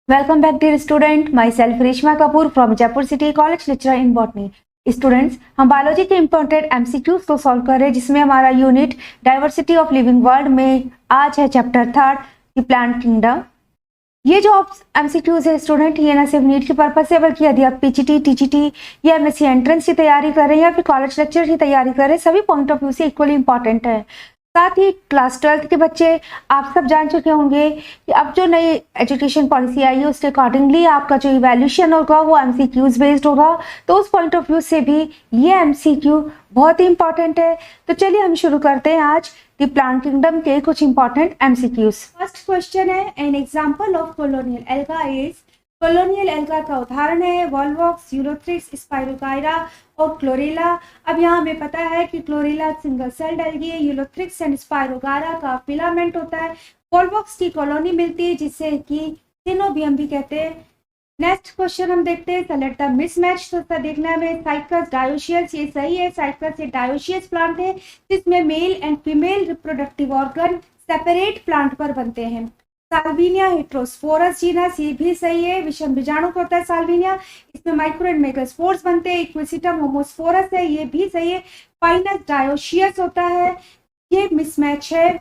Welcome back dear student, myself Reshma Kapoor from Jaipur city college lecturer in botany. Students, हम biology के important MCQs को solve कर रहे हैं जिसमें हमारा unit diversity of living world में आज है चैप्टर 3 द प्लांट किंगडम। ये जो एमसीक्यूज है स्टूडेंट, ये ना सिर्फ नीट के पर्पज से बल्कि यदि आप पीजीटी, टीजीटी या एमएससी एंट्रेंस की तैयारी कर रहे हैं या फिर कॉलेज लेक्चर की तैयारी कर रहे हैं, सभी पॉइंट ऑफ व्यू से इक्वली इंपॉर्टेंट है। साथ ही क्लास 12th के बच्चे आप सब जान चुके होंगे कि अब जो नई एजुकेशन पॉलिसी आई है उसके अकॉर्डिंगली आपका जो इवैल्यूएशन होगा वो एमसीक्यूज बेस्ड होगा, तो उस पॉइंट ऑफ व्यू से भी ये एमसीक्यू बहुत ही इंपॉर्टेंट है। तो चलिए हम शुरू करते हैं आज द प्लांट किंगडम के कुछ इंपॉर्टेंट एमसीक्यूज। फर्स्ट क्वेश्चन है, an example of colonial alga is. Colonial alga का उदाहरण है वॉल्वॉक्स, यूलोथ्रिक्स, स्पाइरोकाइरा और क्लोरेला। अब यहाँ हमें पता है कि क्लोरेला सिंगल सेल्ड एल्गी है, यूलोथ्रिक्स एंड स्पाइरोकाइरा का फिलामेंट होता है, वॉल्वॉक्स की कॉलोनी मिलती है जिसे कि सिनोबियम भी कहते हैं। नेक्स्ट क्वेश्चन हम देखते हैं, सेलेक्ट द मिसमैच। तो देखना है साइकस डायोशियस, ये सही है। साइकस ये डायोशियस प्लांट है जिसमें male and female reproductive organ separate plant पर बनते हैं। साल्विनिया हेट्रोस्पोरस जीनस, ये भी सही है, विषम बीजाणु का होता है साल्विनिया, इसमें माइक्रो एंड मेगास्पोर्स बनते हैं। इक्विसिटम होमोस्पोरस है, ये भी सही है। पाइनस डायोशियस होता है, ये मिसमैच है।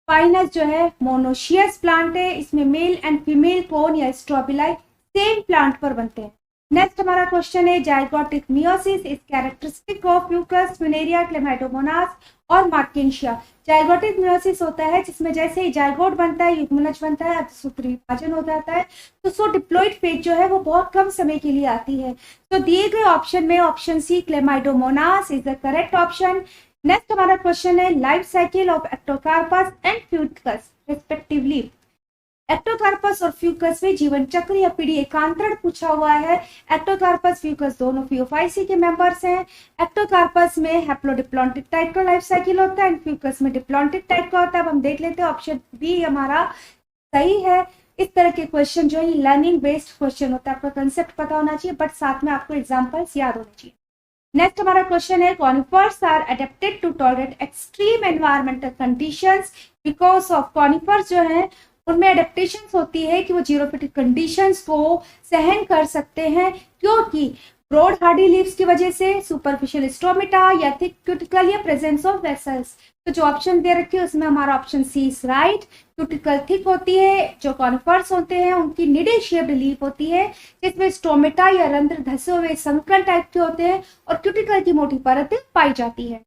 पाइनस जो है मोनोशियस प्लांट है, इसमें मेल एंड फीमेल कोन या स्ट्रोबिलाई सेम प्लांट पर बनते हैं। नेक्स्ट हमारा क्वेश्चन है, zygotic meiosis is characteristic of Fucus, Funaria, Chlamydomonas और मार्केंशिया। जाइगोटिक मियोसिस होता है जिसमें जैसे ही जाइगोट बनता है, युग्मनज बनता है, सूत्री विभाजन हो जाता है, तो सो डिप्लॉइड फेज जो है वो बहुत कम समय के लिए आती है। तो दिए गए ऑप्शन में option C Chlamydomonas is the correct option. Next हमारा क्वेश्चन है, life cycle of Ectocarpus and Fucus respectively. Ectocarpus और फ्यूकस में जीवन चक्र या पीढ़ी एकांतरण पूछा हुआ है। एक्टोकार्पस, फ्यूकस दोनों फियोफाइसी के मेंबर्स हैं। एक्टोकार्पस में हैप्लोडिप्लॉन्टिक टाइप का लाइफ साइकिल होता है एंड फ्यूकस में डिप्लॉन्टिक टाइप का होता है। अब हम देख लेते हैं, ऑप्शन बी हमारा सही है। इस तरह के क्वेश्चन जो है लर्निंग बेस्ड क्वेश्चन होता है, आपका कंसेप्ट पता होना चाहिए बट साथ में आपको एग्जाम्पल्स याद होने चाहिए। नेक्स्ट हमारा क्वेश्चन है, conifers are adapted to tolerate extreme environmental conditions because of. Conifers जो है उनमें एडेप्टेशंस होती है कि वो जीरोफिटिक कंडीशंस को सहन कर सकते हैं, क्योंकि ब्रॉड हार्डी लीव्स की वजह से, सुपरफिशियल स्टोमेटा या थिक क्यूटिकल या प्रेजेंस ऑफ वेसल्स। तो जो ऑप्शन दे रखे हैं उसमें हमारा option C is right. Cuticle thick होती है, जो कॉनिफर्स होते हैं उनकी निडल शेप्ड लीफ होती है जिसमें स्टोमेटा या रंध्र धसे हुए संकल टाइप के होते हैं और क्यूटिकल की मोटी परतें पाई जाती है।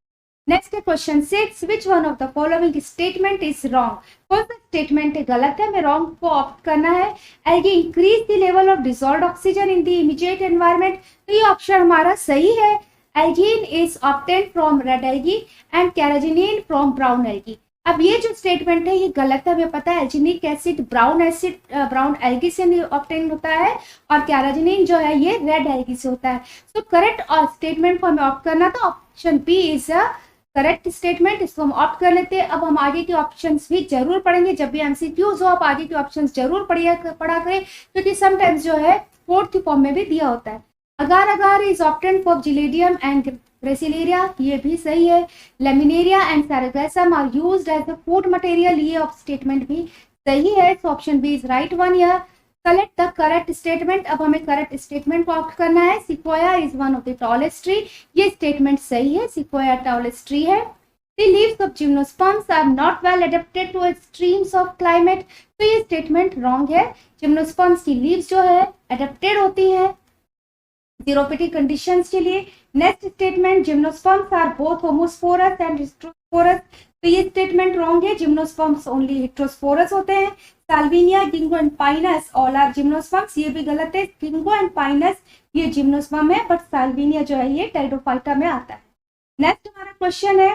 नेक्स्ट है question 6, which one of the following statement is wrong. कौन सा स्टेटमेंट गलत है, हमें रॉन्ग को ऑप्ट करना है। Algae increase the level of dissolved oxygen in the immediate environment, तो ये ऑप्शन हमारा सही है। Algin is obtained from red algae and carrageenan from brown algae. अब ये जो स्टेटमेंट है ये गलत है, हमें पता है एल्जीनिक एसिड ब्राउन एल्गी से ऑब्टेन होता है और कैराजिनिन जो है ये रेड एल्गी से होता है। तो करेक्ट स्टेटमेंट को हमें ऑप्ट करना था, option B is a correct statement, इसको हम ऑप्ट कर लेते हैं। अब हम आगे के ऑप्शंस भी जरूर पढ़ेंगे, जब भी एमसीक्यूज हो आप आगे के ऑप्शंस जरूर पढ़ा करें क्योंकि समटाइम्स जो है फोर्थ फॉर्म में भी दिया होता है। Agar agar is obtained for gelidium and gracilaria, ये भी सही है। Laminaria and sargassum are used as the food material, ये ऑफ स्टेटमेंट भी सही है। तो option B is right one year. Collect the correct statement, अब हमें करेक्ट स्टेटमेंट को ऑप्ट करना है। Sequoia is one of the tallest tree, ये स्टेटमेंट सही है, सिक्वोया टॉलेस्ट ट्री है। The leaves of gymnosperms are not well adapted to extremes of climate, तो ये स्टेटमेंट रॉन्ग है। जिम्नोस्पर्म्स की लीव्स जो है एडेप्टेड होती हैं जीरोफिटिक कंडीशंस के लिए। Next statement, gymnosperms are both homosporous and heterosporous, तो ये स्टेटमेंट रॉन्ग है, जिम्नोस्पर्म्स ओनली हेटेरोस्पोरस होते हैं। Salvinia, Ginkgo and Pinus all are gymnosperms, ये भी गलत है। गिंगो एंड पाइनस ये जिम्नोस्पर्म है बट साल्विनिया जो है ये टेरिडोफाइटा में आता है। नेक्स्ट हमारा क्वेश्चन है,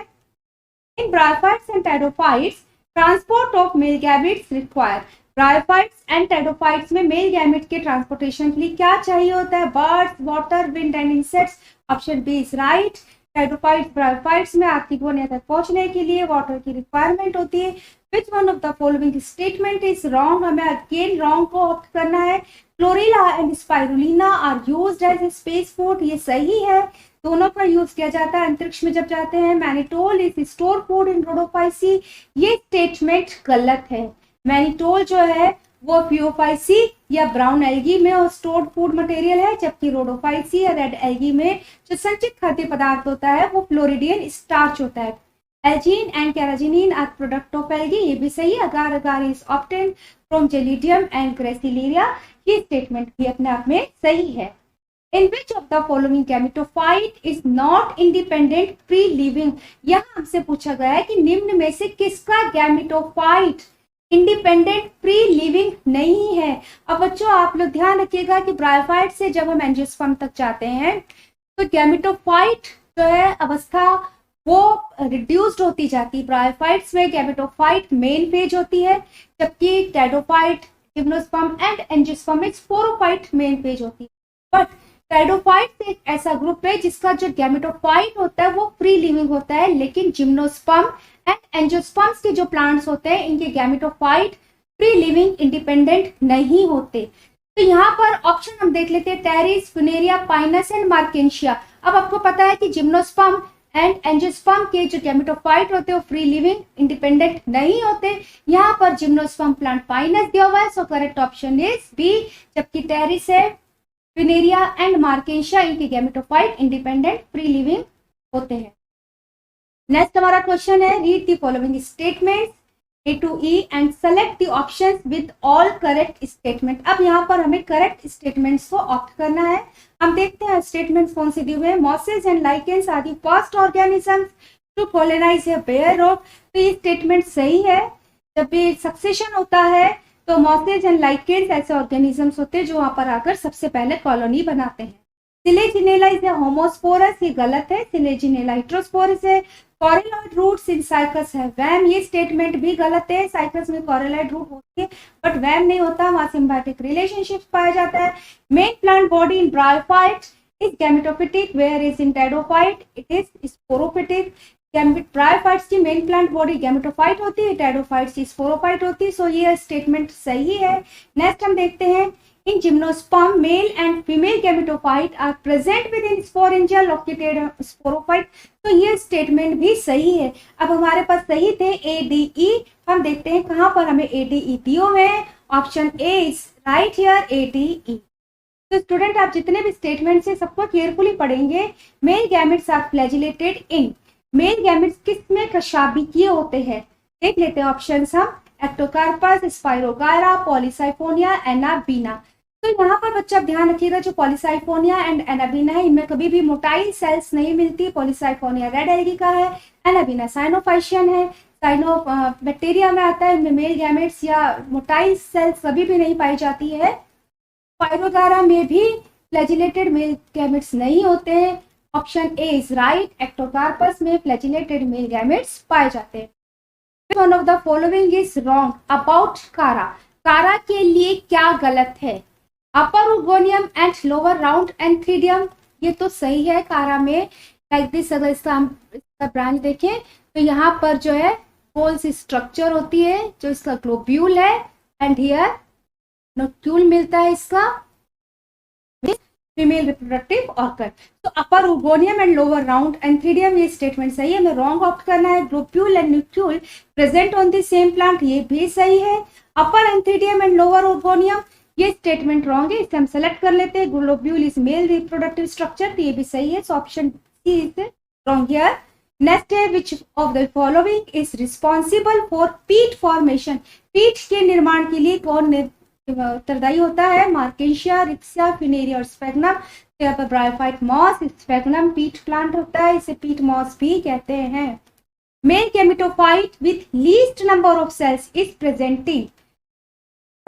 in bryophytes and pteridophytes transport of male gametes require. Bryophytes and pteridophytes में मेल गैमेट के ट्रांसपोर्टेशन के लिए क्या चाहिए होता है, birds, water, wind and insects, option B is right. Pteridophytes bryophytes में आर्थिक वनय तक पहुंचने के लिए वाटर की रिक्वायरमेंट होती है। Which one of the following statement is wrong, हमें अगेन रॉन्ग को ऑप्ट करना है। Chlorella and Spirulina are used as a space food, ये सही है, दोनों का यूज किया जाता है अंतरिक्ष में जब जाते हैं। Mannitol is store food in Rhodophyceae, ये स्टेटमेंट गलत है। मैनिटोल जो है वो फियोफाइसी या ब्राउन एल्गी में स्टोर्ड फूड मटेरियल है, जबकि रोडोफाइसी या रेड एल्गी में जो संचित खाद्य पदार्थ होता है वो फ्लोरिडियन स्टार्च होता है। Algin and carrageenan are product of algae, ये भी सही है। Agar agar is obtain from gelidium and gracilaria, ये स्टेटमेंट भी अपने आप में सही है। In which of the following gametophyte is not independent free-living? यहाँ हमसे पूछा गया है कि निम्न में से किसका गैमेटोफाइट इंडिपेंडेंट फ्री लिविंग नहीं है। अब बच्चों आप लोग ध्यान रखिएगा कि ब्रायोफाइट से जब हम एंजियोस्पर्म तक जाते हैं तो गैमेटोफाइट जो है अवस्था वो रिड्यूस्ड होती जाती है। ब्रायोफाइट्स में गैमेटोफाइट मेन फेज होती है, जबकि टेडोफाइट, जिम्नोस्पर्म एंड एंजियोस्पर्म में स्पोरोफाइट मेन फेज होती है। बट टेडोफाइट एक ऐसा ग्रुप है जिसका जो गैमेटोफाइट होता है वो फ्री लिविंग होता है, लेकिन जिम्नोस्पर्म एंड एंजियोस्पर्म्स के जो प्लांट्स होते हैं इनके गैमेटोफाइट फ्री लिविंग इंडिपेंडेंट नहीं होते। तो यहाँ पर ऑप्शन हम देख लेते हैं, टेरिस, फुनेरिया, पाइनस एंड मार्केंशिया। अब आपको पता है कि जिम्नोस्पर्म एंड एंजियोस्पर्म के जो गैमेटोफाइट होते हैं वो फ्री लिविंग इंडिपेंडेंट नहीं होते। यहाँ पर जिम्नोस्पर्म प्लांट पाइनस दिया हुआ है, so correct option is B, जबकि टेरिस है, फिनेरिया एंड मार्केंशिया इनके गैमेटोफाइट इंडिपेंडेंट फ्री लिविंग होते हैं। नेक्स्ट हमारा क्वेश्चन है, read the following statements A to E and select the options with all correct statement. अब यहाँ पर हमें करेक्ट स्टेटमेंट्स को ऑप्ट करना है। हम देखते हैं स्टेटमेंट्स कौन से दिए हुए हैं। Mosses and lichens are the first organisms to colonise a bare rock, तो ये स्टेटमेंट सही है। जब भी सक्सेशन होता है तो मॉसेज एंड लाइकेंस ऐसे ऑर्गेनिजम्स होते हैं जो वहां पर आकर सबसे पहले कॉलोनी बनाते हैं। सिलेजिनेला इज ए होमोस्पोरस, ये गलत है। सिलेजिनेला हेटेरोस्पोरस है। कॉरेलॉइड रूट्स इन साइकस है वैम, ये स्टेटमेंट भी गलत है। साइकस में कॉरेलॉइड रूट होती है बट वैम नहीं होता, वहां सिम्बायोटिक रिलेशनशिप पाया जाता है। Main plant body in bryophyte is gametophytic, whereas in pteridophyte it is sporophytic. Bryophytes की मेन प्लांट बॉडी गैमेटोफाइट होती है, टेडोफाइट्स की स्पोरोफाइट होती है, सो ये स्टेटमेंट सही है। नेक्स्ट हम देखते हैं, in gymnosperm male and female gametophyte are present within sporangia located sporophyte, तो ये स्टेटमेंट भी सही है। अब हमारे पास सही थे ए डी ई, हम देखते हैं कहाँ पर हमें ए डी ई दियो है। Option A is right here, A D E. तो स्टूडेंट आप जितने भी स्टेटमेंट है सबको केयरफुली पढ़ेंगे। Male gametes are flagellated in, male gametes किसमें कशाबिकीय होते हैं, देख लेते हैं ऑप्शंस हम। Ectocarpus, Spirogyra, Polysiphonia, Anabaena. तो यहाँ पर बच्चा ध्यान रखिएगा, जो पॉलीसाइफोनिया एंड एनाबीना है इनमें कभी भी मोटाइल सेल्स नहीं मिलती। पॉलीसाइफोनिया रेड एल्गी का है, एनाबीना साइनोफाइशियन है, साइनो बैक्टीरिया में आता है। इनमें मेल गैमेट्स या मोटाइल सेल्स कभी भी नहीं पाई जाती है। स्पाइरोगायरा में भी फ्लैजिलेटेड मेल गैमेट्स नहीं होते हैं। Option A is right, Ectocarpus में फ्लैजिलेटेड मेल गैमेट्स पाए जाते हैं। One of the following is wrong about कारा, कारा के लिए क्या गलत है। अपर उर्गोनियम एंड लोअर राउंड एंथ्रीडियम, ये तो सही है। कारा में लाइक दिस, अगर इसका ब्रांच देखें तो यहाँ पर जो है गोल सी स्ट्रक्चर होती है जो इसका ग्लोब्यूल है, एंड हियर नोक्यूल मिलता है इसका फीमेल रिप्रोडक्टिव ऑर्गन। तो अपर उर्गोनियम एंड लोअर राउंड एंथ्रीडियम, ये स्टेटमेंट सही है, हमें रॉन्ग ऑप्ट करना है। Globule and nucule present on the same plant, ये भी सही है। अपर एंथ्रीडियम एंड लोअर उर्गोनियम, ये स्टेटमेंट रॉन्ग है, इसे हम सेलेक्ट कर लेते हैं। Globule is male reproductive structure, तो ये भी सही है, so option C is wrong here. Next है, which of the following is responsible for peat formation, peat के निर्माण के लिए कौन उत्तरदायी होता है। मार्केंशिया, रिक्सिया, फिनेरिया और स्फेग्नम। तो यहाँ पर ब्रायोफाइट मॉस, स्फेग्नम पीट प्लांट होता है, इसे पीट मॉस भी कहते हैं। Male gametophyte with least number of cells is presenting,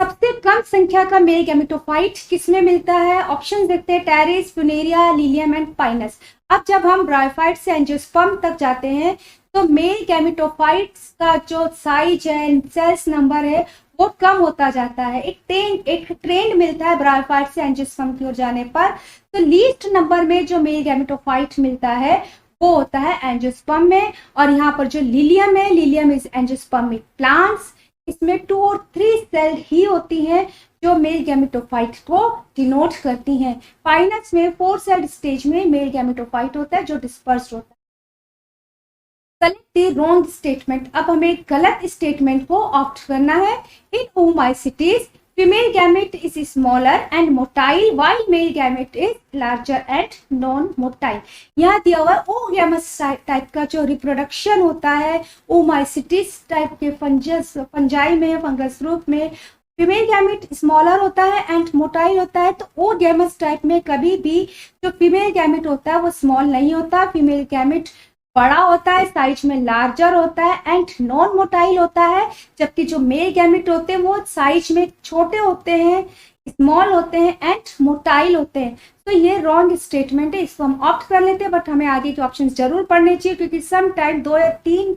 सबसे कम संख्या का मेल गैमेटोफाइट किसमें मिलता है। ऑप्शन देखते हैं, टेरिस, फुनेरिया, लिलियम एंड पाइनस। अब जब हम ब्रायोफाइट से एंजियोस्पर्म तक जाते हैं तो मेल गैमेटोफाइट्स का जो साइज है, सेल्स नंबर है, वो कम होता जाता है। एक ट्रेंड मिलता है ब्रायोफाइट से एंजियोस्पर्म की ओर जाने पर। तो लीस्ट नंबर में जो मेल गैमेटोफाइट मिलता है वो होता है एंजियोस्पर्म में। और यहाँ पर जो लिलियम है, लिलियम इज एंजियोस्पर्मिक प्लांट्स, इसमें 2 और 3 सेल ही होती हैं जो मेल गैमेटोफाइट को डिनोट करती हैं। पाइनस में 4 सेल स्टेज में मेल गैमेटोफाइट होता है जो डिस्पर्स्ड होता है। सेलेक्ट द रॉन्ग स्टेटमेंट, अब हमें गलत स्टेटमेंट को ऑप्ट करना है। इन oomycetes Female gamete is smaller and motile while male gamete is larger and non-motile. यहाँ दिया हुआ ओगैमस टाइप का जो रिप्रोडक्शन होता है ओमाइसिटिस टाइप के फंजाई में, फंगस रूप में फीमेल गैमेट स्मॉलर होता है एंड मोटाइल होता है। तो ओगैमस टाइप में कभी भी जो फीमेल गैमेट होता है वो स्मॉल नहीं होता, फीमेल गैमेट बड़ा होता है, साइज में लार्जर होता है एंड नॉन मोटाइल होता है, जबकि जो मेल गैमेट होते हैं वो साइज में छोटे होते हैं, स्मॉल होते हैं एंड मोटाइल होते हैं। तो ये रॉन्ग स्टेटमेंट है, इसको हम ऑप्ट कर लेते हैं, बट हमें आगे के ऑप्शन जरूर पढ़ने चाहिए क्योंकि सम टाइम 2 या 3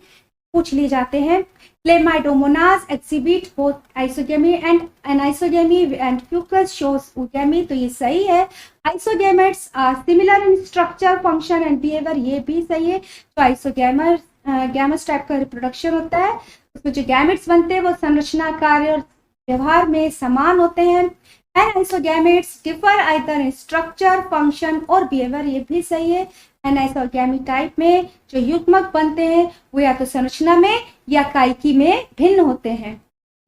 पूछ लिए जाते हैं। Chlamydomonas exhibit both isogamy and anisogamy and fucus shows oogamy, तो ये सही है। Isogametes are similar in structure, function and behavior, ये भी सही है। तो आइसोगैमस टाइप का रिप्रोडक्शन होता है, उसमें जो गैमेट्स बनते हैं वो संरचना, कार्य और व्यवहार में समान होते हैं। Anisogametes differ either in structure, function और behavior, ये भी सही है। एनाइसोगैमी टाइप में जो युग्मक बनते हैं वो या तो संरचना में या कायिकी में भिन्न होते हैं।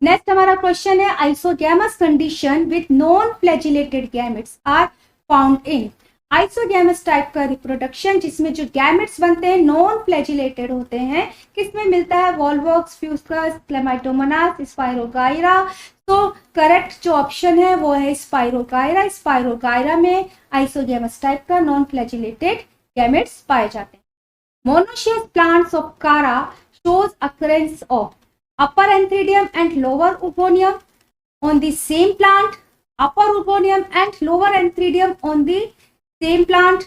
नेक्स्ट हमारा क्वेश्चन है isogamous condition with non flagellated gametes are found in. Isogamous type का रिप्रोडक्शन जिसमें जो गैमेट्स बनते हैं नॉन फ्लैजिलेटेड होते हैं, किसमें मिलता है? Volvox, fucus, chlamydomonas, spirogyra. तो करेक्ट जो ऑप्शन है वो है स्पाइरोगाइरा। स्पाइरोगाइरा में आइसोगैमस टाइप का नॉन फ्लैजिलेटेड गैमेट्स पाए जाते हैं। Monoecious plants of chara shows occurrence of upper antheridium and lower oogonium on the same plant, upper oogonium and lower antheridium on the same plant,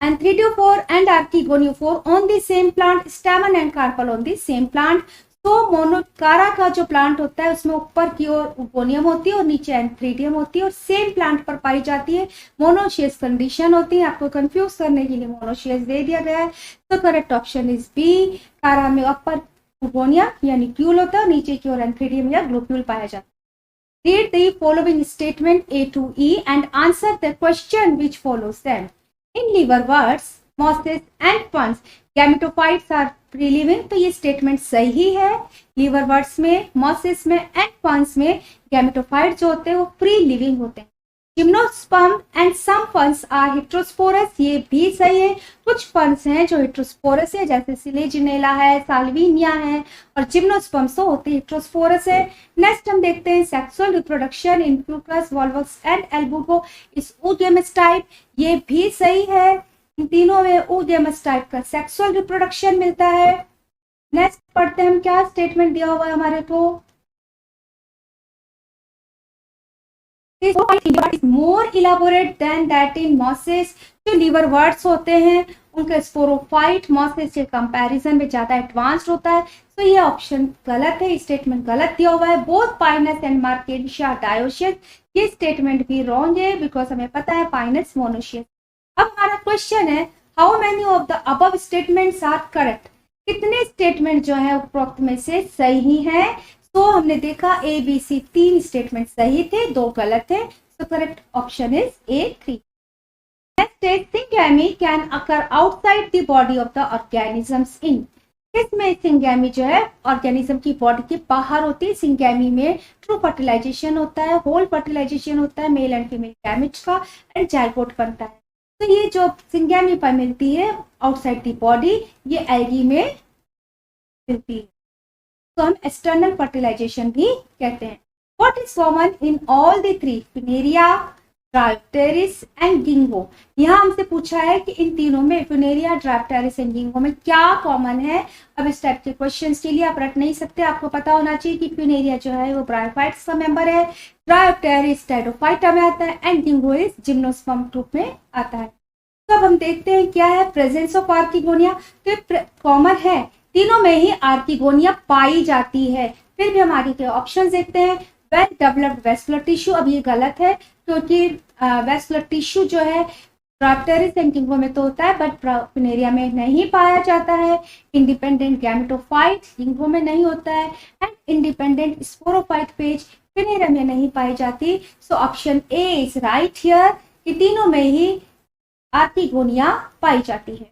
anthridiophore and archegoniaphore on the same plant, stamen and carpel on the same plant। तो मोनोकारा का जो plant होता है उसमें ऊपर की ओर उगोनियम होती है और नीचे एंथ्रीडियम होती है और सेम प्लांट पर पाई जाती है। मोनोशियस कंडीशन होती है, आपको कंफ्यूज करने के लिए मोनोशियस दे दिया गया है। तो करेक्ट ऑप्शन इज बी। कारा में अपर उगोनियम यानी क्यूल होता है और नीचे की ओर एंथ्रीडियम या ग्लोक्यूल पाया जाता है। Read the following statement A to E and answer the question which follows them. In liverworts, mosses and ferns, gametophytes are free-living। तो ये स्टेटमेंट सही है। liverworts में, mosses में and ferns में gametophytes जो होते हैं वो फ्री लिविंग होते हैं। Gymnosperm and some ferns are heterosporous, ये भी सही है। कुछ फर्न्स हैं जो हेट्रोस्पोरस है, जैसे सिलेजिनेला है, साल्विनिया है, और जिम्नोस्पर्म्स तो होते हेट्रोस्पोरस है। नेक्स्ट हम देखते हैं sexual reproduction in fucus, volvox and albugo is oogamous type, ये भी सही है। इन तीनों में oogamous टाइप का सेक्सुअल रिप्रोडक्शन मिलता है। नेक्स्ट पढ़ते हैं हम क्या स्टेटमेंट दिया हुआ है हमारे को। More elaborate than that in mosses. जो लिवरवर्ट्स होते हैं उनका स्पोरोफाइट मॉसेस के कंपैरिजन में ज्यादा एडवांस्ड होता है। तो ये ऑप्शन गलत है, स्टेटमेंट गलत दिया हुआ है। बोथ पाइनस एंड मार्केशिया डायोशियस, ये स्टेटमेंट भी रॉन्ग है बिकॉज हमें पता है पाइनस मोनोशियस। अब हमारा क्वेश्चन है how many of the above statements are correct. कितने स्टेटमेंट जो है उपरोक्त में से सही है? तो हमने देखा ए बी सी 3 स्टेटमेंट सही थे, 2 गलत थे। सो correct option is A3। Next is syngamy can occur outside the body of the organisms in. इसमें सिंगैमी जो है ऑर्गेनिज्म की बॉडी के बाहर होती है। सिंगैमी में ट्रू फर्टिलाइजेशन होता है, होल फर्टिलाइजेशन होता है मेल एंड फीमेल गैमेट्स का एंड जाइगोट बनता है। तो ये जो सिंगैमी पर मिलती है आउटसाइड द बॉडी, ये एल्गी में मिलती है, तो हम एक्सटर्नल फर्टिलाइजेशन भी कहते हैं। What is common in all the 3 Funaria, Dryopteris and गिंगो। यहाँ हमसे पूछा है कि इन तीनों में फिनेरिया, ड्रायोप्टेरिस एंड गिंगो में क्या कॉमन है। अब इस टाइप के क्वेश्चंस के लिए आप रट नहीं सकते, आपको पता होना चाहिए कि फिनेरिया जो है वो ब्रायोफाइट्स का मेंबर है, ड्रायोप्टेरिस टेरोफाइटा में आता है एंड गिंगो इस जिम्नोस्पर्म ग्रुप में आता है। तो अब हम देखते हैं क्या है प्रेजेंस ऑफ आर्किगोनिया। तो कॉमन है, तीनों में ही आर्किगोनिया पाई जाती है। फिर भी हम आगे के ऑप्शन देखते हैं। वेल डेवलप्ड वेस्कुलर टिश्यू, अब ये गलत है क्योंकि वेस्कुलर टिश्यू जो है ड्रायोप्टेरिस एंड गिंगो में तो होता है बट फिनेरिया में नहीं पाया जाता है। इंडिपेंडेंट गैमेटोफाइट गिंगो में नहीं होता है and independent sporophyte page Funaria में नहीं पाई जाती। सो option A is right here कि तीनों में ही आर्किगोनिया पाई जाती है।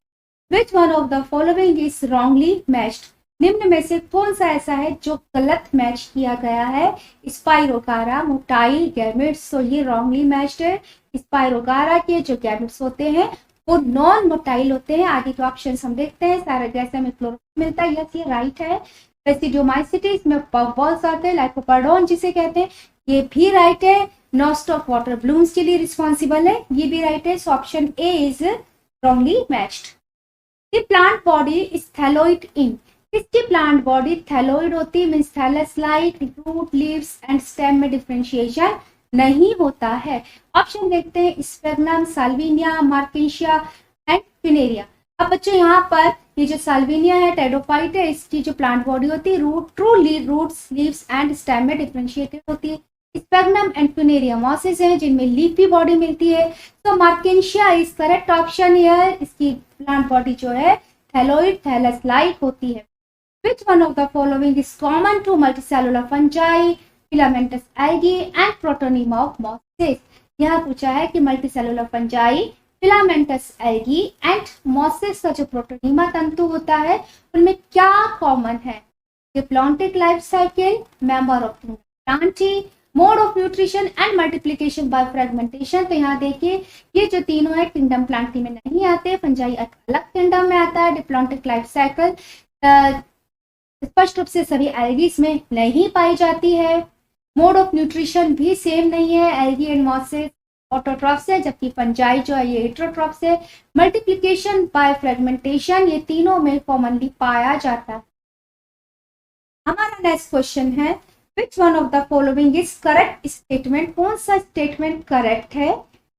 Which one of the following is wrongly matched? निम्न में से कौन सा ऐसा है जो गलत मैच किया गया है? स्पाइरोगारा, मोटाइल, गैमेट्स। तो ये रॉन्गली मैच्ड है। स्पाइरोगारा के जो गैमेट्स होते हैं वो नॉन मोटाइल होते हैं। आगे के ऑप्शन हम देखते हैं। सारा गैस में क्लोरोफिल मिलता है, यस ये राइट है। रेसिडोमाइसिटी, इसमें बॉल्स आते हैं, लाइकोपर्डोन जिसे कहते हैं, ये भी राइट है। नॉस्ट ऑफ वाटर ब्लूम्स के लिए रिस्पॉन्सिबल है, ये भी राइट है। So option A is wrongly matched. The plant body is thalloid in, इसकी प्लांट बॉडी थैलोइड होती है, means thallus like root, leaves and stem में डिफरेंशिएशन नहीं होता है। ऑप्शन देखते हैं, स्पेग्नम, साल्विनिया, मार्केशिया एंड फिनेरिया। अब बच्चों यहाँ पर ये जो साल्विनिया है, टेडोफाइट है, इसकी जो प्लांट बॉडी होती है true roots, leaves and stem में डिफरेंशिएटेड होती है। स्पेग्नम एंड फिनेरिया मॉसेस हैं जिनमें लीफी बॉडी मिलती है। तो मार्केशिया इज करेक्ट ऑप्शन हियर। इसकी प्लांट बॉडी जो है थैलोइड, थैलस लाइक होती है। Which one of the following is common to multicellular fungi, filamentous algae and protonyma of mosses? यहाँ पूछा है कि multicellular fungi, filamentous algae and mosses का जो प्रोटोनीमा तंतु होता है उनमें क्या कॉमन है? Diplontic life cycle, member of Plantae, mode of nutrition and multiplication by fragmentation. तो यहाँ देखिए ये जो तीनों है किंगडम प्लांटी में नहीं आते, फंजाई अलग किंगडम में आता है। डिप्लॉन्टिक लाइफ साइकिल स्पष्ट रूप से सभी एल्गीज में नहीं पाई जाती है। मोड ऑफ न्यूट्रिशन भी सेम नहीं है, एल्गी एंड मॉसेस ऑटोट्रॉफ्स है, जबकि फंजाई जो है ये हेटेरोट्रॉफ्स है। मल्टीप्लिकेशन बाय फ्रेगमेंटेशन ये तीनों में कॉमनली पाया जाता है। हमारा नेक्स्ट क्वेश्चन है, which one of the following is correct statement? कौन सा स्टेटमेंट करेक्ट है?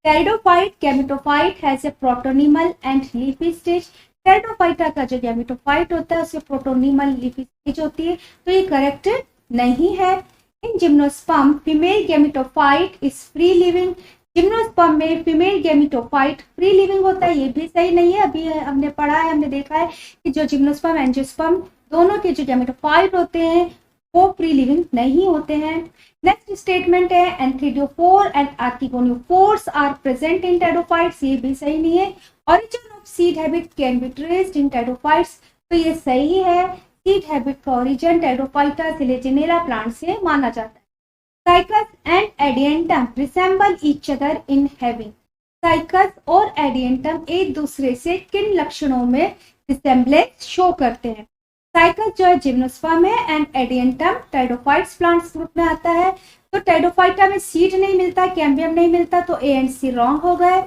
Pteridophyte gametophyte has a protonemal and leafy stage. Pteridophyta का जो गैमेटोफाइट होता है उसमें प्रोटोनिमल लीफी स्टेज होती है, तो ये करेक्ट नहीं है। इन gymnosperm female gametophyte is free living. Gymnosperm में फीमेल गैमेटोफाइट फ्री लिविंग होता है, ये भी सही नहीं है। अभी हमने पढ़ा है, हमने देखा है कि जो जिम्नोस्पर्म एंजियोस्पर्म दोनों के जो गैमेटोफाइट होते हैं वो फ्री लिविंग नहीं होते हैं। नेक्स्ट स्टेटमेंट है, antheridiophore and archegoniophores are present in pteridophytes, ये भी सही नहीं है। Origin of seed habit can be traced in pteridophytes, तो ये सही है। सीड हैबिट का ओरिजिन टेरिडोफाइटा सिलेजिनेला प्लांट से माना जाता है। Cycas and adiantum resemble each other in having. Cycas और एडिएंटम एक दूसरे से किन लक्षणों में रिसेंबलेंस शो करते हैं? साइकस जो है जिम्नोस्पर्म है एंड एडिएंटम टेरिडोफाइट्स प्लांट्स ग्रुप में आता है। तो टेरिडोफाइटा में सीड नहीं मिलता, कैम्बियम नहीं मिलता, तो ए एंड सी रॉन्ग हो गए।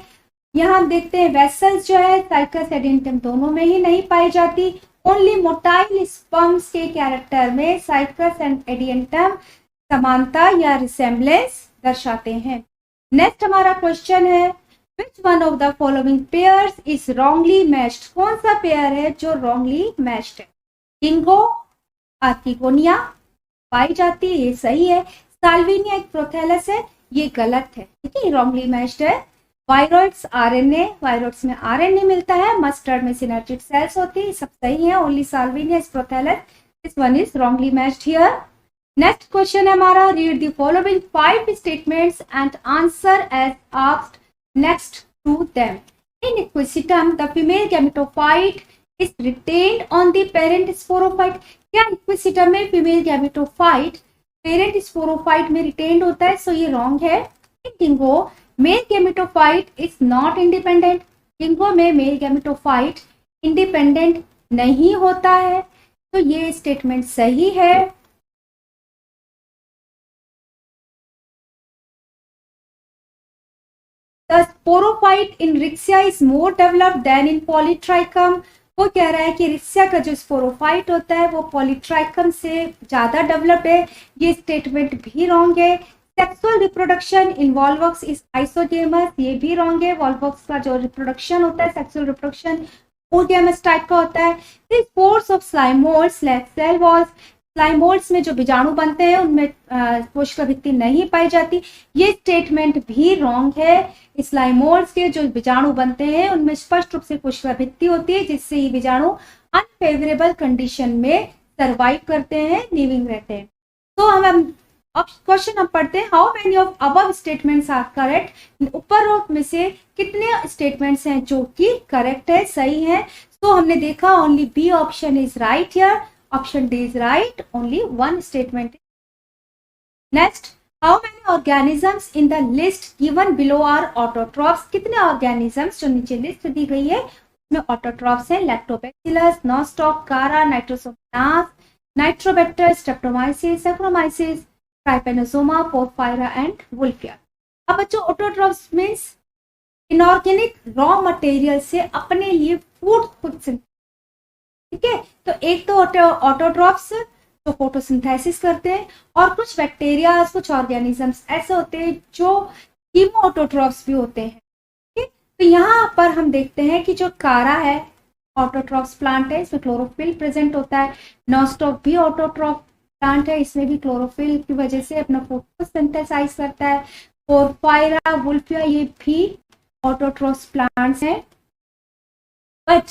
यहाँ हम देखते हैं वेसल्स जो है साइकस एडिएंटम दोनों में ही नहीं पाई जाती। ओनली मोटाइल स्पर्म्स के कैरेक्टर में साइकस एंड एडिएंटम समानता या रिसेम्बलेंस दर्शाते हैं। नेक्स्ट हमारा क्वेश्चन है, which one of the following pairs is wrongly matched? कौन सा पेयर है जो रॉन्गली मैच्ड है? गिंगो, आर्किगोनिया पाई जाती है, ये सही है। साल्विनिया एक प्रोथैलस है, ये गलत है, ठीक है, रॉन्गली मैच्ड है। वायरोइड्स आरएनए, वायरोइड्स में आरएनए मिलता है, मस्टर्ड में सिनर्जिड सेल्स होती है, सब सही है। Only salvinia is prothallus, this one is wrongly matched here. Next question है हमारा, read the following 5 statements and answer as asked next to them. In equisetum the female gametophyte is retained on the parent sporophyte. क्या equisetum में female gametophyte parent sporophyte में retained होता है? So ये wrong है। In ginkgo male gametophyte is not independent. Ginkgo में male gametophyte independent नहीं होता है, तो ये स्टेटमेंट सही है। The sporophyte in Rixia is more developed than in Polytrichum। वो कह रहा है कि रिक्सिया का जो स्पोरोफाइट होता है वो पॉलीट्राइकम से ज्यादा डेवलप्ड है, ये स्टेटमेंट भी रॉन्ग है। Sexual reproduction in Volvox is isogamous, ये भी रॉन्ग है। वॉल्वॉक्स का जो रिप्रोडक्शन होता है, सेक्सुअल रिप्रोडक्शन ओगेमस टाइप का होता है। Spores of slime moulds lack cell walls, slime moulds में जो बीजाणु बनते हैं उनमें कोशिका भित्ति नहीं पाई जाती, ये स्टेटमेंट भी रॉन्ग है। स्लाइम मोल्ड्स के जो बीजाणु बनते हैं उनमें स्पष्ट रूप से कोशिका भित्ति होती है, जिससे ये बीजाणु अनफेवरेबल कंडीशन में सर्वाइव करते हैं, लिविंग रहते हैं। तो हम क्वेश्चन हम पढ़ते हैं, how many of above statements are correct. ऊपर में से कितने स्टेटमेंट्स हैं जो कि करेक्ट है, सही है? तो हमने देखा only B option is right here. Option D is right, only one statement. Next, how many organisms in the list given below are autotrophs? कितने ऑर्गेनिजम्स जो नीचे लिस्ट दी गई है उसमें ऑटोट्रॉफ्स है? Lactobacillus, Nostoc, Chara, Nitrosomonas, Nitrobacter, Streptomyces, Saccharomyces, Trypanosoma, Porphyra and Wolffia. अब बच्चों, autotrophs means inorganic raw material से अपने लिए फूड खुद से, ठीक है। तो एक तो ऑटोट्रॉफ्स जो फोटोसिंथेसिस करते हैं, और कुछ बैक्टीरिया, कुछ ऑर्गेनिजम्स ऐसे होते हैं जो कीमोऑटोट्रॉफ्स भी होते हैं, ठीक है। तो यहाँ पर हम देखते हैं कि जो कारा है ऑटोट्रॉफ्स प्लांट है, इसमें क्लोरोफिल प्रेजेंट होता है। नॉस्टॉक भी ऑटोट्रॉफ प्लांट है, इसमें भी क्लोरोफिल की वजह से अपना फोटोसिंथेसाइज करता है। पोरफायरा, वुल्फिया, ये भी ऑटोट्रॉफ्स प्लांट्स हैं। बट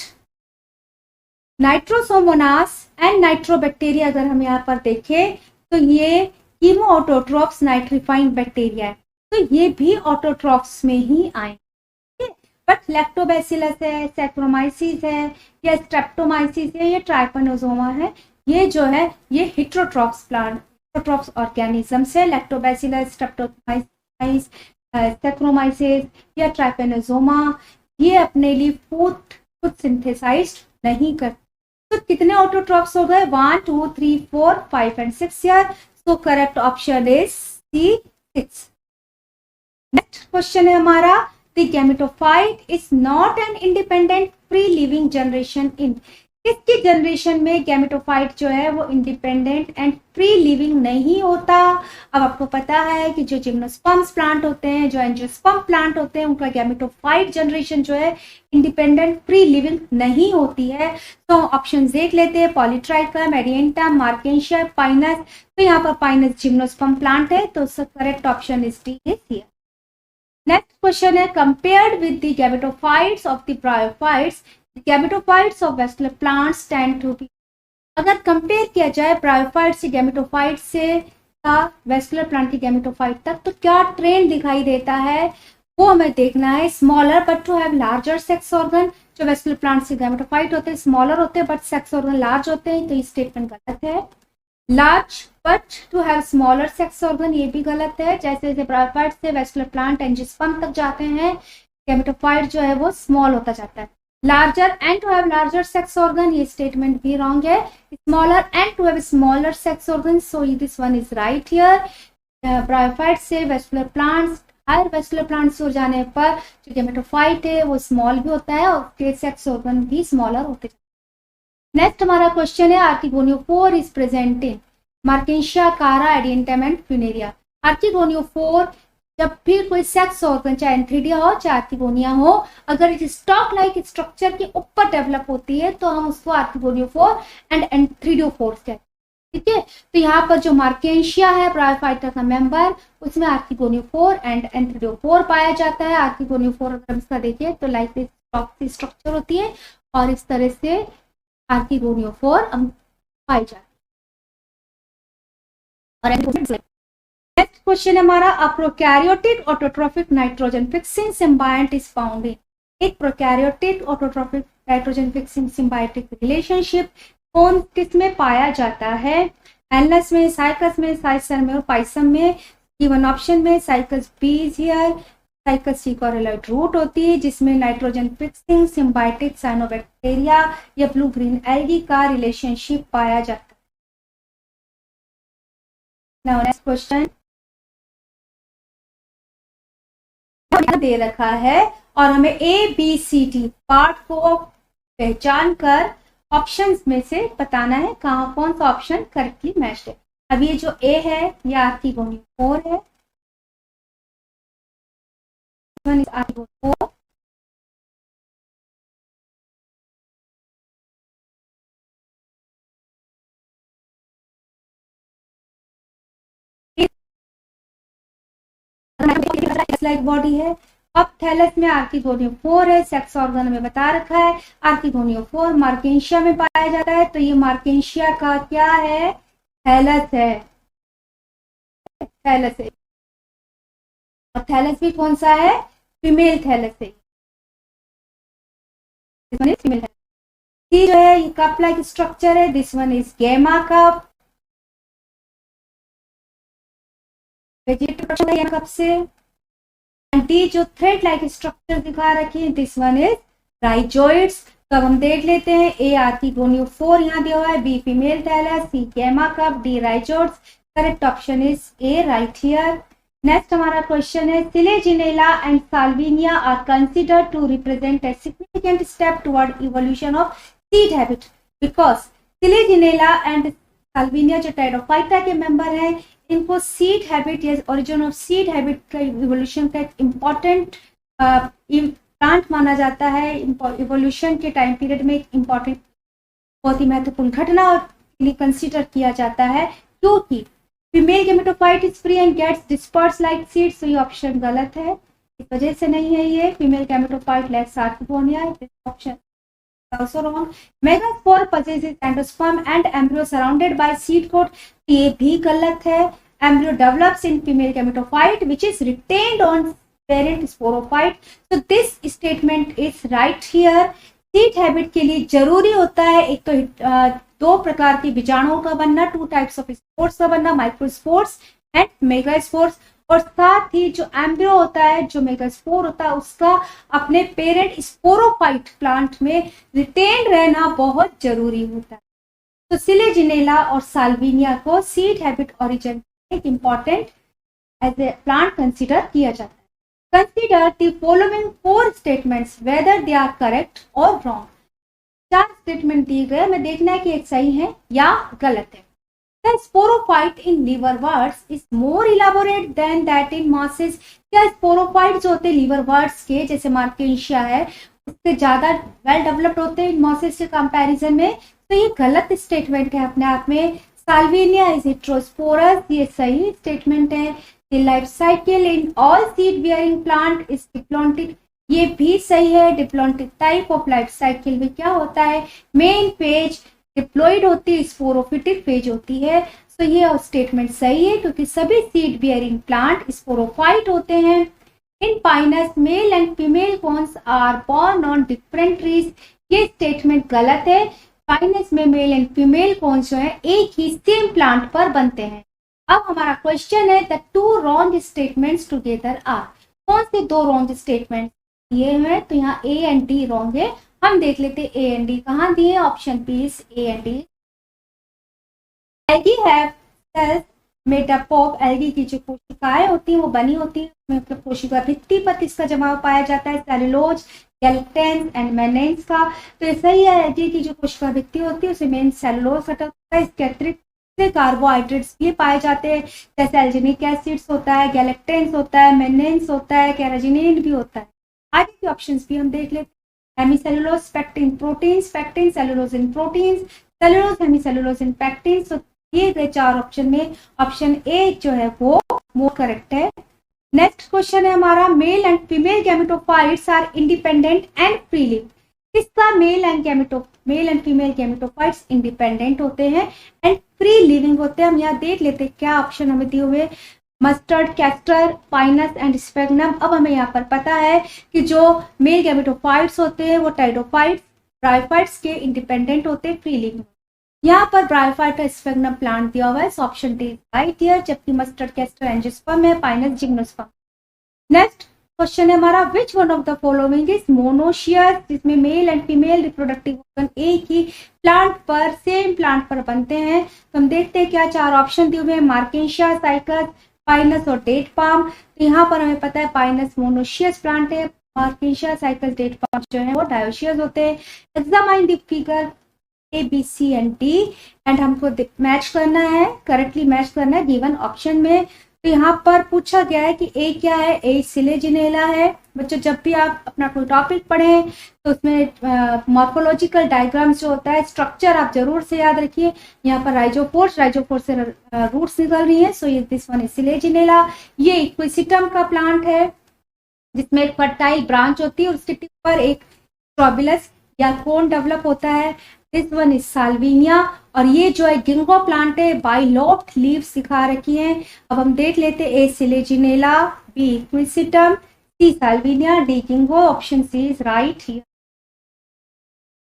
नाइट्रोसोमोनास एंड नाइट्रोबैक्टीरिया अगर हम यहाँ पर देखें तो ये कीमोऑटोट्रॉफ्स नाइट्रीफाइंग बैक्टीरिया है, तो ये भी ऑटोट्रॉफ्स में ही आएंगे। बट लैक्टोबैसिलस है, सैक्रोमाइसिस है, या स्ट्रेप्टोमाइसिस है, या ट्राइपेनोसोमा है, ये जो है ये हेटेरोट्रॉफ्स प्लांट, हेटेरोट्रॉफ्स ऑर्गेनिजम्स है। लैक्टोबैसिलस, स्ट्रेप्टोमाइसिस, सैक्रोमाइसिस या ट्राइपेनोसोमा, ये अपने लिए फूड खुद सिंथेसाइज्ड नहीं करते। तो कितने ऑटोट्रॉफ्स हो गए? 1 2 3 4 5 and 6 here. So correct option is C 6। Next question है हमारा, the gametophyte is not an independent free living generation in? किसकी जनरेशन में गैमेटोफाइट जो है वो इंडिपेंडेंट एंड फ्री लिविंग नहीं होता? अब आपको पता है कि जो जिम्नोस्पर्म्स प्लांट होते हैं, जो एंजियोस्पर्म प्लांट होते हैं, उनका गैमेटोफाइट जनरेशन जो है इंडिपेंडेंट फ्री लिविंग नहीं होती है। तो ऑप्शन देख लेते हैं, पॉलीट्राइकम, एडिएंटम, मार्केंशिया, पाइनस। तो यहाँ पर पाइनस जिम्नोस्पर्म प्लांट है, तो correct option is D is here. Next question है, compared with the gametophytes of the bryophytes, gametophytes of vascular plants tend to be. अगर कंपेयर किया जाए ब्रायोफाइट से गैमेटोफाइट से का वेस्कुलर प्लांट की गैमेटोफाइट तक, तो क्या ट्रेंड दिखाई देता है वो हमें देखना है। Smaller but to have larger sex organ, जो वेस्कुलर प्लांट से गैमेटोफाइट होते हैं स्मॉलर होते हैं बट सेक्स ऑर्गन लार्ज होते हैं, तो ये स्टेटमेंट गलत है। Large but to have smaller sex organ, ये भी गलत है। जैसे जैसे ब्रायोफाइट से वेस्कुलर प्लांट एंजियोस्पर्म तक जाते हैं, गैमेटोफाइट जो है वो स्मॉल होता जाता है। Larger and to have larger sex organ, ये स्टेटमेंट भी रॉन्ग है। Smaller and to have smaller sex organ, so this one is right here. Bryophyte से vascular plants, higher vascular plants हो जाने पर जो गैमेटोफाइट है वो स्मॉल भी होता है और उसके सेक्स ऑर्गन भी स्मॉलर होते हैं। नेक्स्ट हमारा क्वेश्चन है, आर्किगोनियोफोर इज प्रेजेंट इन मार्केंशिया, कारा, एडिएंटम एंड फ्यूनेरिया। आर्किगोनियोफोर जब भी कोई सेक्स ऑर्गन, चाहे एंथ्रीडिया हो चाहे आर्किगोनिया हो, अगर इस स्टॉक लाइक स्ट्रक्चर के ऊपर डेवलप होती है तो हम उसको आर्किगोनियोफोर एंड एंथ्रीडियोफोर कहते हैं, ठीक है। तो यहाँ पर जो मार्केंशिया है ब्रायोफाइटा का मेंबर, उसमें आर्किगोनियोफोर एंड एंथ्रीडियोफोर पाया जाता है। आर्किगोनियोफोर अगर इसका देखिए तो लाइक दिस स्टॉक की स्ट्रक्चर होती है और इस तरह से आर्किगोनियोफोर पाई जाती है। नेक्स्ट क्वेश्चन हमारा, a prokaryotic autotrophic nitrogen fixing symbiont is found in. एक prokaryotic autotrophic nitrogen fixing symbiotic relationship कौन किस में पाया जाता है? एलनस में, साइकस में, साइसर में और पाइसम में। गिवन ऑप्शन में Cycas B is here. Cycas सी कोरिलेट रूट होती है जिसमें नाइट्रोजन फिक्सिंग सिम्बायोटिक साइनोबैक्टीरिया या ब्लू ग्रीन एल्गी का रिलेशनशिप पाया जाता है। नाउ नेक्स्ट क्वेश्चन दे रखा है और हमें A B C D part को पहचान कर ऑप्शंस में से बताना है कहाँ कौन सा ऑप्शन करेक्टली मैच्ड है। अब ये जो ए है ये आर्किगोनियोफोर है, आर्किगोनियोफोर, लाइक बॉडी है। अब थैलस में आर्किगोनियोफोर है, सेक्स ऑर्गन में बता रखा है आर्किगोनियोफोर मार्केंशिया में पाया जाता है, तो ये मार्केंशिया का क्या है? थैलस है, थैलस है। और थैलस भी कौन सा है? फीमेल थैलस है, फीमेल है। सी जो है ये कप लाइक स्ट्रक्चर है, this one is gemma cup, vegetative cup से। एंड डी जो थ्रेड लाइक स्ट्रक्चर दिखा रखी है, दिस वन इज राइजोइड्स। तो अब हम देख लेते हैं, ए आर्किगोनियोफोर यहाँ दिया हुआ है, B female thallus, C gemma cup, D rhizoids. Correct option is A right here. Next हमारा क्वेश्चन है, Selaginella and Salvinia are considered to represent a significant step toward evolution of seed habit because Selaginella and Salvinia जो Pteridophyta के member हैं, इनको seed habit या origin of seed habit का evolution का एक इम्पॉर्टेंट प्लांट माना जाता है। इवोल्यूशन के टाइम पीरियड में एक इम्पॉर्टेंट बहुत ही महत्वपूर्ण घटना के लिए कंसिडर किया जाता है, क्योंकि female gametophyte is free and gets disperse like seeds. तो ये ऑप्शन गलत है, इस वजह से नहीं है ये। Female gametophyte lakhs archegonia, option also wrong. Megaspore possesses endosperm and embryo surrounded by seed coat. ये भी गलत है। Embryo develops in female gametophyte which is retained on parent sporophyte. So this statement is right here. Seed habit के लिए जरूरी होता है एक तो दो प्रकार के बीजाणुओं का बनना, 2 types of spores का बनना, माइक्रोस्पोर्स एंड मेगास्पोर्स। और साथ ही जो एम्ब्रियो होता है, जो मेगास्पोर होता है, उसका अपने पेरेंट स्पोरोफाइट प्लांट में रिटेन रहना बहुत जरूरी होता है। तो सिलेजिनेला और साल्विनिया को सीड हैबिट ओरिजिन एक important as a plant consider किया जाता है। Consider the following 4 statements whether they are correct और रॉन्ग। 4 स्टेटमेंट दिए गए, हमें देखना है कि एक सही है या गलत है। The sporophyte in liverworts is more elaborate than that in mosses. क्या स्पोरोफाइट जो होते हैं लिवरवर्ट्स के, जैसे मार्केशिया है, उससे ज्यादा वेल डेवलप्ड होते हैं मॉसेस के कंपैरिजन में? तो ये गलत स्टेटमेंट है अपने आप में। साल्विनिया इज हेटेरोस्पोरस, ये सही स्टेटमेंट है। The life cycle in all seed bearing plant is diplontic, ये भी सही है। Diplontic type of life cycle में क्या होता है, मेन फेज डिप्लॉइड होती है, स्पोरोफिटिक फेज होती है। तो ये स्टेटमेंट सही है क्योंकि सभी सीड बियरिंग प्लांट स्पोरोफाइट होते हैं। In pinus male and female cones are borne on different trees, ये स्टेटमेंट गलत है। पाइनस में मेल एंड फीमेल कॉन्स जो है एक ही सेम प्लांट पर बनते हैं। अब हमारा क्वेश्चन है the 2 wrong statements together are, कौन से 2 रॉन्ग स्टेटमेंट ये हैं? तो यहाँ ए एंड डी रॉन्ग है। हम देख लेते ए एंड डी कहाँ दिए, option B is A and D. Algae have cells made up of, algae की जो कोशिकाएं होती हैं वो बनी होती है, मतलब कोशिका भित्ति पर इसका जमाव पाया जाता है, सेलुलोज, गैलेक्टेंस एंड मेनेंस का। तो ऐसा ही है, एल्गी की जो कोशिका भित्ति होती है उसे मेन सेलुलोज कटा होता है। इसके अतिरिक्त कार्बोहाइड्रेट्स भी पाए जाते हैं, जैसे एल्जिनिक एसिड्स होता है, गैलेक्टेंस होता है, मेनेंस होता है, कैराजिनिन भी होता है। आगे के ऑप्शंस भी हम देख लेते हैं। Hemicellulose pectin proteins, pectin cellulose in proteins, cellulose hemicellulose in pectin. तो दिए गए 4 ऑप्शन में ऑप्शन ए जो है वो मोर करेक्ट है। नेक्स्ट क्वेश्चन है हमारा, male and female gametophytes are independent and free live. किसका male and female gametophytes independent होते हैं एंड फ्री लिविंग होते हैं। हम यहाँ देख लेते हैं क्या ऑप्शन हमें दिए हुए, मस्टर्ड, कैस्टर, पाइनस एंड स्फेग्नम। अब हमें यहाँ पर पता है कि जो मेल गैमेटोफाइट्स होते हैं वो टाइडोफाइट्स, ब्रायोफाइट्स के इंडिपेंडेंट होते हैं, फ्री लिविंग। यहाँ पर ब्रायोफाइट स्फेग्नम प्लांट दिया हुआ है, so option D right here, जबकि मस्टर्ड, कैस्टर, एंजियोस्पर्म है, पाइनस, जिम्नोस्पर्म। नेक्स्ट क्वेश्चन है हमारा, which one of the following is monoecious, जिसमें male and female reproductive organ एक ही प्लांट पर, सेम प्लांट पर बनते हैं। तो हम देखते हैं क्या 4 ऑप्शन दिए हुए हैं, मार्केशिया, साइकस, पाइनस और डेट पाम। तो यहाँ पर हमें पता है पाइनस मोनोशियस प्लांट है, मार्केशिया, साइकस, डेट पाम जो है वो डायोशियस होते हैं। Examine the figure A B C and D and हमको मैच करना है, करेक्टली मैच करना है गिवन ऑप्शन में। तो यहाँ पर पूछा गया है कि ए क्या है, ए सिलेजिनेला है। बच्चों जब भी आप अपना कोई टॉपिक पढ़ें तो उसमें मॉर्फोलॉजिकल डायग्राम्स जो होता है, स्ट्रक्चर आप जरूर से याद रखिए। यहाँ पर राइजोफोर्स से रूट्स निकल रही है, सो ये दिस वन इज सिलेजिनेला। ये इक्विसिटम का प्लांट है जिसमें एक फर्टाइल ब्रांच होती है और उसके टिप पर एक स्ट्रॉबिलस या कोन डेवलप होता है। This one is Salvinia. और ये जो है गिंगो प्लांट है, बाइलोप्ड लीव्स दिखा रखी हैं। अब हम देख लेते हैं, A selaginella, B equisetum, C salvinia, D ginkgo. Option C is right here.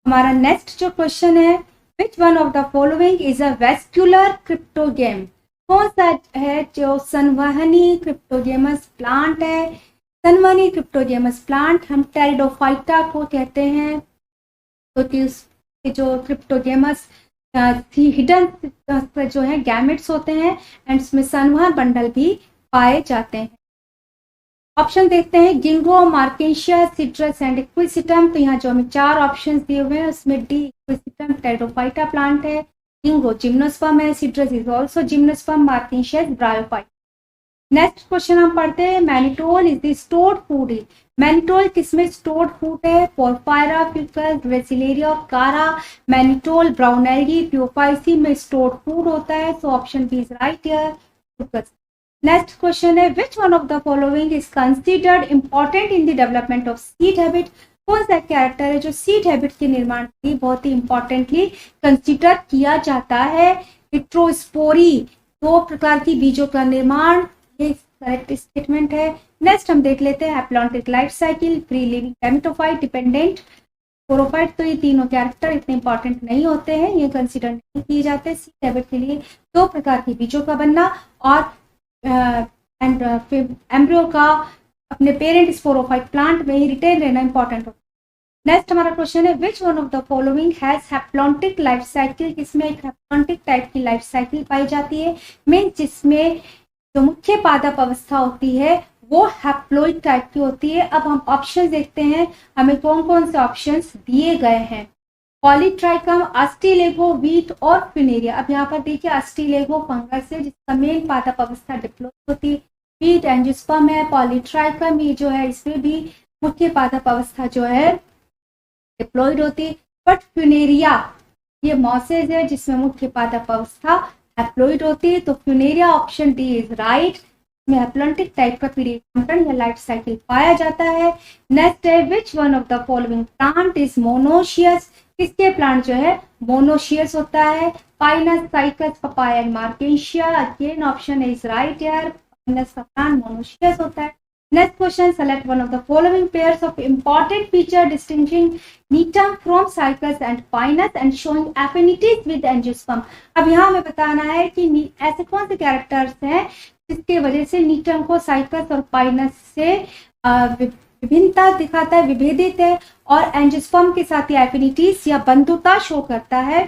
हमारा नेक्स्ट जो क्वेश्चन है, which one of the following is a vascular cryptogam? कौन सा है जो संवहनी क्रिप्टोगेमस प्लांट है? संवहनी क्रिप्टोगेमस प्लांट हम टेरिडोफाइटा को कहते हैं। तो जो क्रिप्टोगेमस हिडन जो है गैमेट्स होते हैं एंड उसमें संवहन बंडल भी पाए जाते हैं। ऑप्शन देखते हैं, गिंगो, मार्केशिया, सिट्रस एंड इक्विसिटम। तो यहाँ जो हमें 4 ऑप्शंस दिए हुए हैं उसमें डी इक्विसिटम टेरिडोफाइटा प्लांट है, गिंगो जिम्नोस्पर्म है, सिट्रस इज ऑल्सो जिम्नोस्पर्म, मार्केशिया ब्रायोफाइटा। नेक्स्ट क्वेश्चन हम पढ़ते हैं, mannitol is the stored food. Mannitol किसमें स्टोर्ड फूड है? पोरफायरा, फिकस, ग्रेसिलेरिया और कारा। मैनिटोल ब्राउन एल्गी प्यूफाइसी में स्टोर्ड फूड होता है, so option B is right here. Next question है, which one of the following is considered important in the development of seed habit? कौन सा character है जो seed habit के निर्माण के लिए बहुत ही इंपॉर्टेंटली कंसिडर किया जाता है? हिट्रोस्पोरी, 2 प्रकार की बीजों का निर्माण, ये करेक्ट स्टेटमेंट है। नेक्स्ट हम देख लेते हैं, haplontic life cycle, free living gametophyte, dependent sporophyte. तो ये तीनों कैरेक्टर इतने इंपॉर्टेंट नहीं होते हैं, ये कंसिडर नहीं किए जाते। सीड हैबिट के लिए 2 प्रकार के बीजों का बनना और एम्ब्रियो का अपने पेरेंट स्पोरोफाइट प्लांट में ही रिटेन रहना इंपॉर्टेंट होता है। नेक्स्ट हमारा क्वेश्चन है, which one of the following has haplontic life cycle? किसमें एक हैप्लॉन्टिक टाइप की लाइफ साइकिल पाई जाती है? मीन जिसमें जो मुख्य पादप अवस्था होती है वो हैप्लॉइड टाइप की होती है। अब हम ऑप्शन देखते हैं, हमें कौन कौन से ऑप्शंस दिए गए हैं। पॉलीट्राइकम, अस्टिलेगो, वीट और फ्यूनेरिया। अब यहाँ पर देखिए, अस्टिलेगो फंगस है जिसका मेन पादप अवस्था डिप्लॉइड होती है। वीट एंजियोस्पर्म है। पॉलीट्राइकम ये जो है इसमें भी मुख्य पादप अवस्था जो है डिप्लॉइड होती है। बट फ्यूनेरिया ये मॉसेज है जिसमें मुख्य पादप अवस्था हैप्लॉइड होती है। तो funaria option D is right, में हैप्लॉन्टिक टाइप का पीरियड या लाइफ साइकिल पाया जाता है। नेक्स्ट है, which one of the following plant is monoecious? किसके प्लांट जो है मोनोशियस होता है? पाइनस, साइकस, पपाया एंड मार्केशिया। अगेन ऑप्शन इज राइट यार, पाइनस का प्लांट मोनोशियस होता है। Next question, select one of the following pairs of important feature distinguishing gnetum from cycas and Pinus and showing affinities with angiosperm. अब यहाँ हमें बताना है कि ऐसे कौन से कैरेक्टर्स हैं जिसके वजह से नीटम को साइकस और पाइनस से विभिन्नता दिखाता है, विभेदित है, और एंजियोस्पर्म के साथ एफिनिटीज या बंधुता शो करता है।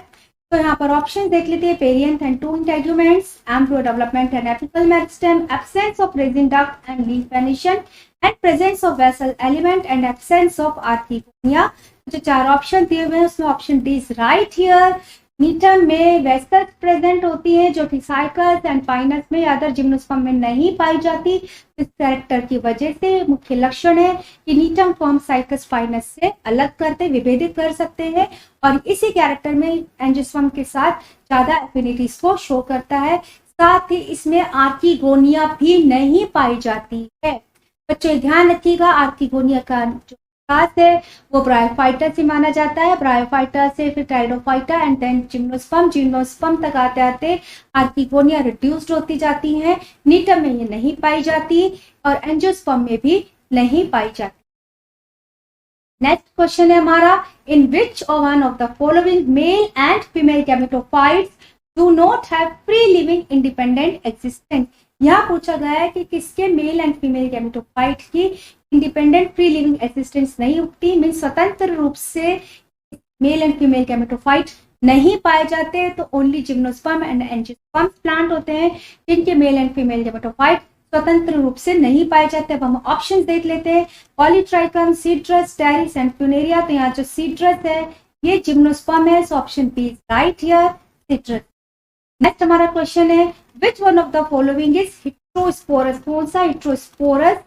तो यहाँ पर ऑप्शन देख लेते हैं, perianth and 2 integuments, embryo development and apical meristem, absence of resin duct and leaf venation and presence of vessel element and absence of archegonia. जो 4 ऑप्शन दिए हुए हैं उसमें option D is right here. नीटम में vessels present होती है जो कि साइकस एंड पाइनस में या अदर जिम्नोस्पर्म में नहीं पाई जाती। इस कैरेक्टर की वजह से मुख्य लक्षण है कि नीटम को हम साइकस पाइनस से अलग करते, विभेदित कर सकते हैं, और इसी कैरेक्टर में एंजियोस्पर्म के साथ ज्यादा एफिनिटीज को शो करता है। साथ ही इसमें आर्किगोनिया भी नहीं पाई जाती है। बच्चों ध्यान रखिएगा, आर्किगोनिया का जो खास है वो ब्रायोफाइटा से माना जाता है। ब्रायोफाइटा से फिर टाइडोफाइटा एंड देन जिम्नोस्पर्म, जिम्नोस्पर्म तक आते आते आर्किगोनिया रिड्यूस्ड होती जाती है। नीटम में ये नहीं पाई जाती और एंजियोस्पर्म में भी नहीं पाई जाती। नेक्स्ट क्वेश्चन है हमारा, in which one of the following male and female gametophytes do not have free living independent existence? यहाँ पूछा गया है कि किसके मेल एंड फीमेल गैमेटोफाइट की इंडिपेंडेंट फ्री लिविंग एग्जिस्टेंस नहीं उगती, मीन स्वतंत्र रूप से मेल एंड फीमेल गैमेटोफाइट नहीं पाए जाते। तो only gymnosperm and angiosperm plant होते हैं जिनके मेल एंड फीमेल गैमेटोफाइट स्वतंत्र रूप से नहीं पाए जाते। अब हम ऑप्शन देख लेते हैं, Polytrichum, Cedrus, Pteris and Funaria. तो यहाँ जो सीड्रस है ये जिम्नोस्पर्म है, so option B is right here, Cedrus. Next हमारा क्वेश्चन है, which one of the following is heterosporous? कौन सा हिट्रोस्पोरस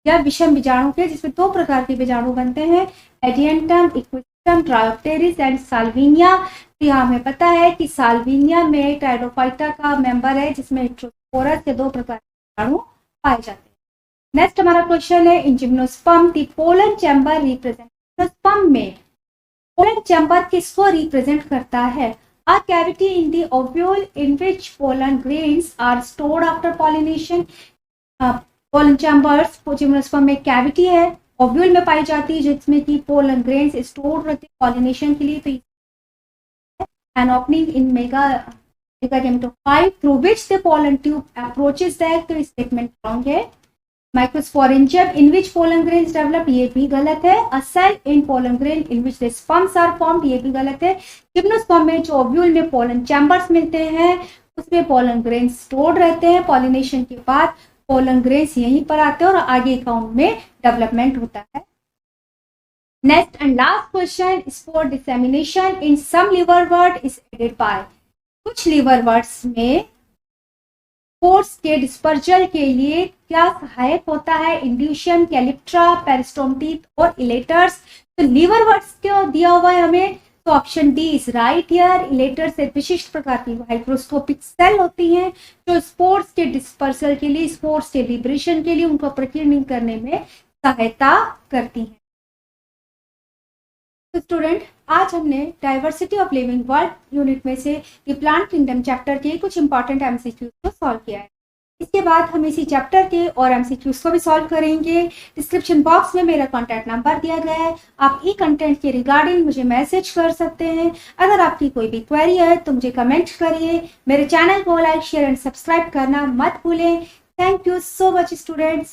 या विषम बीजाणु के, जिसमें 2 प्रकार के बीजाणु बनते हैं, एडियंटम, इक्विस्टम, ट्रायोप्टेरिस एंड साल्विनिया। तो यहाँ हमें पता है कि साल्विनिया में टाइडोफाइटा का मेंबर है जिसमें हिट्रोस्पोरस के 2 प्रकार के बीजाणु पाए जाते हैं। नेक्स्ट हमारा क्वेश्चन है, इन gymnosperm the pollen chamber represent? Gymnosperm में पोलन चैम्बर किसको रिप्रेजेंट करता है? A cavity in the ovule in which pollen grains are stored after pollination. Pollen chambers gymnosperm में कैविटी है ओव्यूल में पाई जाती है, जिसमें कि पोलन ग्रेन्स स्टोर रहते हैं पॉलिनेशन के लिए। तो an opening in megagametophyte through which the pollen tube approaches the egg, तो स्टेटमेंट रॉन्ग है। Microsporangium in which pollen grains develop, ये भी गलत है। A cell in pollen grain in which the sperms are formed, ये भी गलत है। जिम्नोस्पर्म में जो ओव्यूल में पोलन चैम्बर्स मिलते हैं उसमें पोलन ग्रेन्स स्टोर्ड रहते हैं। पॉलिनेशन के बाद पोलन ग्रेन्स यहीं पर आते हैं और आगे काउंट में डेवलपमेंट होता है। Next and last question, spore dissemination in some liverwort is aided by, कुछ लिवरवर्ट्स में स्पोर्स के डिस्पर्जल के लिए क्या सहायक होता है? इंड्यूशियम, कैलिप्ट्रा, पेरिस्टोमटीथ और इलेटर्स। तो लिवरवर्ट्स क्यों दिया हुआ है हमें? तो option D is right here. इलेटर्स एक विशिष्ट प्रकार की हाइग्रोस्कोपिक सेल होती हैं जो स्पोर्स के डिस्पर्सल के लिए, स्पोर्स के लिबरेशन के लिए, उनको प्रकीर्णन करने में सहायता करती हैं। तो स्टूडेंट, आज हमने diversity of living world unit में से द प्लांट किंगडम चैप्टर के कुछ इंपॉर्टेंट एमसीक्यूज को सॉल्व किया है। इसके बाद हम इसी चैप्टर के और एमसीक्यूज को भी सॉल्व करेंगे। डिस्क्रिप्शन बॉक्स में मेरा कॉन्टैक्ट नंबर दिया गया है, आप ई कंटेंट के रिगार्डिंग मुझे मैसेज कर सकते हैं। अगर आपकी कोई भी क्वेरी है तो मुझे कमेंट करिए। मेरे चैनल को लाइक, शेयर एंड सब्सक्राइब करना मत भूलें। Thank you so much students.